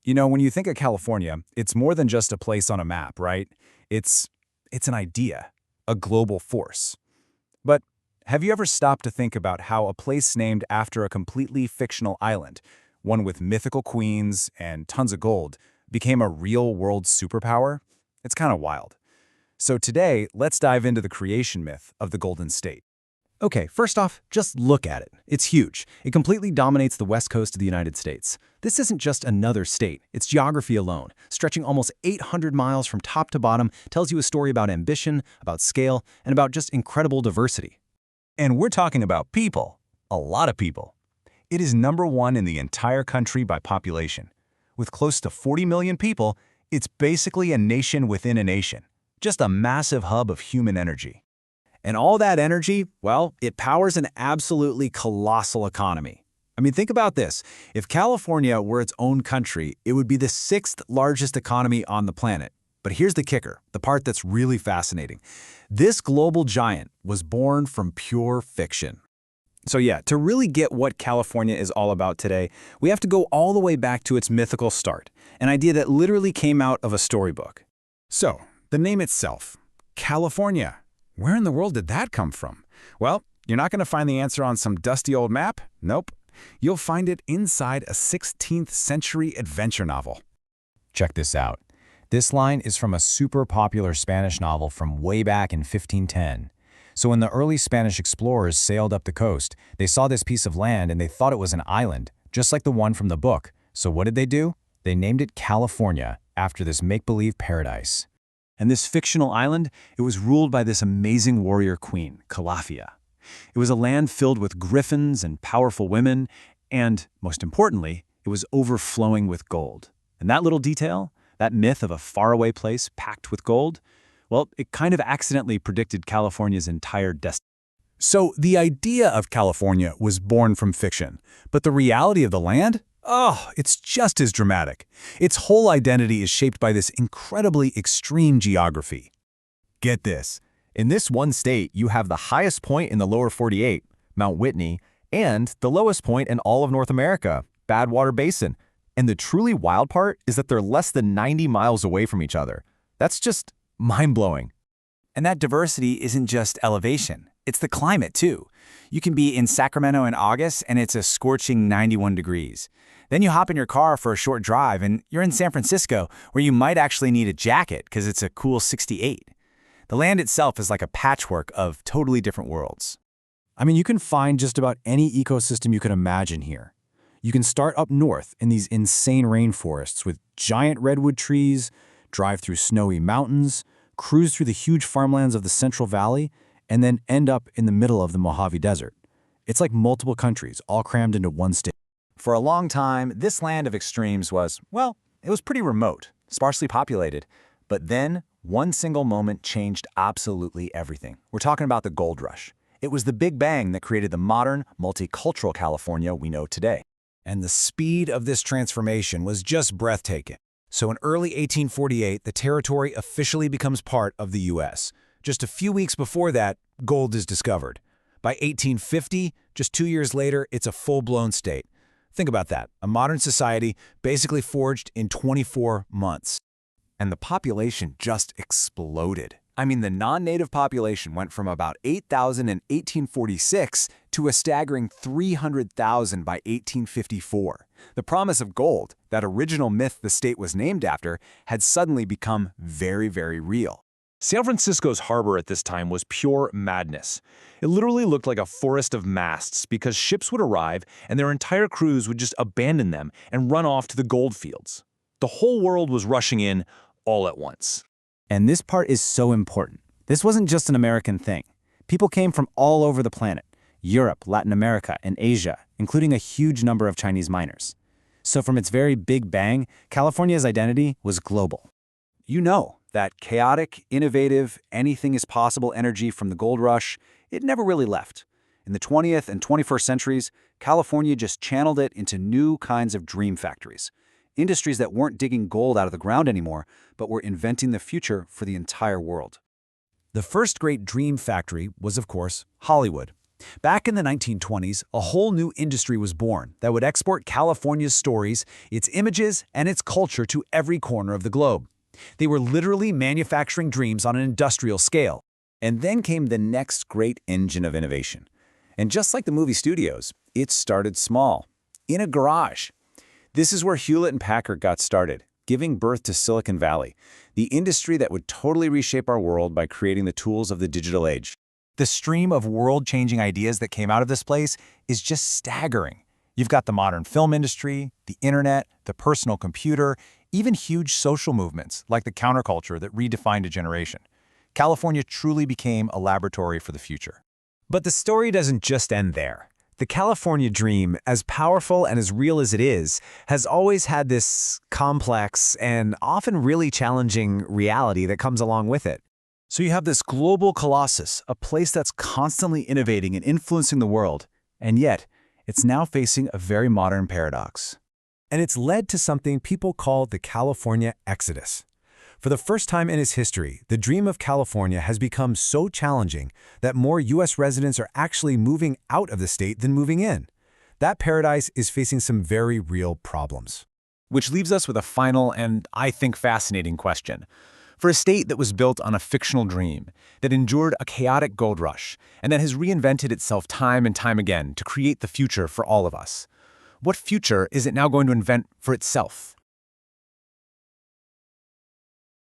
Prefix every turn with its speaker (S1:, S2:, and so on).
S1: You know, when you think of California, it's more than just a place on a map, right? It's it's an idea, a global force. But have you ever stopped to think about how a place named after a completely fictional island, one with mythical queens and tons of gold, became a real-world superpower? It's kind of wild. So today, let's dive into the creation myth of the Golden State.
S2: Okay, first off, just look at it. It's huge. It completely dominates the west coast of the United States. This isn't just another state. Its geography alone, stretching almost 800 miles from top to bottom, tells you a story about ambition, about scale, and about just incredible diversity.
S1: And we're talking about people, a lot of people. It is number one in the entire country by population. With close to 40 million people, it's basically a nation within a nation, just a massive hub of human energy.
S2: And all that energy, well, it powers an absolutely colossal economy. I mean, think about this. If California were its own country, it would be the sixth largest economy on the planet. But here's the kicker, the part that's really fascinating. This global giant was born from pure fiction.
S1: So yeah, to really get what California is all about today, we have to go all the way back to its mythical start, an idea that literally came out of a storybook. So, the name itself, California. Where in the world did that come from? Well, you're not going to find the answer on some dusty old map. Nope. You'll find it inside a 16th century adventure novel.
S3: Check this out. This line is from a super popular Spanish novel from way back in 1510. So when the early Spanish explorers sailed up the coast, they saw this piece of land and they thought it was an island, just like the one from the book. So what did they do? They named it California after this make-believe paradise.
S1: And this fictional island, it was ruled by this amazing warrior queen, Calafia. It was a land filled with griffins and powerful women, and, most importantly, it was overflowing with gold. And that little detail, that myth of a faraway place packed with gold, well, it kind of accidentally predicted California's entire destiny. So the idea of California was born from fiction, but the reality of the land? Oh, it's just as dramatic. Its whole identity is shaped by this incredibly extreme geography.
S4: Get this. In this one state, you have the highest point in the lower 48, Mount Whitney, and the lowest point in all of North America, Badwater Basin. And the truly wild part is that they're less than 90 miles away from each other. That's just mind-blowing.
S1: And that diversity isn't just elevation. It's the climate, too. You can be in Sacramento in August, and it's a scorching 91 degrees. Then you hop in your car for a short drive, and you're in San Francisco, where you might actually need a jacket because it's a cool 68. The land itself is like a patchwork of totally different worlds.
S2: I mean, you can find just about any ecosystem you can imagine here. You can start up north in these insane rainforests with giant redwood trees, drive through snowy mountains, cruise through the huge farmlands of the Central Valley, and then end up in the middle of the Mojave Desert. It's like multiple countries all crammed into one state.
S1: For a long time, this land of extremes was, well, it was pretty remote, sparsely populated. But then, one single moment changed absolutely everything. We're talking about the gold rush. It was the Big Bang that created the modern, multicultural California we know today.
S3: And the speed of this transformation was just breathtaking. So in early 1848, the territory officially becomes part of the U.S. Just a few weeks before that, gold is discovered. By 1850, just 2 years later, it's a full-blown state. Think about that, a modern society basically forged in 24 months.
S1: And the population just exploded. I mean, the non-native population went from about 8,000 in 1846 to a staggering 300,000 by 1854. The promise of gold, that original myth the state was named after, had suddenly become very, very real.
S5: San Francisco's harbor at this time was pure madness. It literally looked like a forest of masts because ships would arrive and their entire crews would just abandon them and run off to the gold fields. The whole world was rushing in all at once.
S2: And this part is so important. This wasn't just an American thing. People came from all over the planet, Europe, Latin America, and Asia, including a huge number of Chinese miners. So from its very big bang, California's identity was global.
S1: You know, that chaotic, innovative, anything-is-possible energy from the gold rush, it never really left. In the 20th and 21st centuries, California just channeled it into new kinds of dream factories. Industries that weren't digging gold out of the ground anymore, but were inventing the future for the entire world.
S3: The first great dream factory was, of course, Hollywood.
S1: Back in the 1920s, a whole new industry was born that would export California's stories, its images, and its culture to every corner of the globe. They were literally manufacturing dreams on an industrial scale.
S3: And then came the next great engine of innovation. And just like the movie studios, it started small, in a garage. This is where Hewlett and Packard got started, giving birth to Silicon Valley, the industry that would totally reshape our world by creating the tools of the digital age.
S4: The stream of world-changing ideas that came out of this place is just staggering. You've got the modern film industry, the internet, the personal computer, even huge social movements like the counterculture that redefined a generation. California truly became a laboratory for the future.
S3: But the story doesn't just end there. The California dream, as powerful and as real as it is, has always had this complex and often really challenging reality that comes along with it.
S1: So you have this global colossus, a place that's constantly innovating and influencing the world, and yet it's now facing a very modern paradox.
S3: And it's led to something people call the California Exodus. For the first time in its history, the dream of California has become so challenging that more U.S. residents are actually moving out of the state than moving in. That paradise is facing some very real problems.
S1: Which leaves us with a final and, I think, fascinating question. For a state that was built on a fictional dream, that endured a chaotic gold rush, and that has reinvented itself time and time again to create the future for all of us, what future is it now going to invent for itself?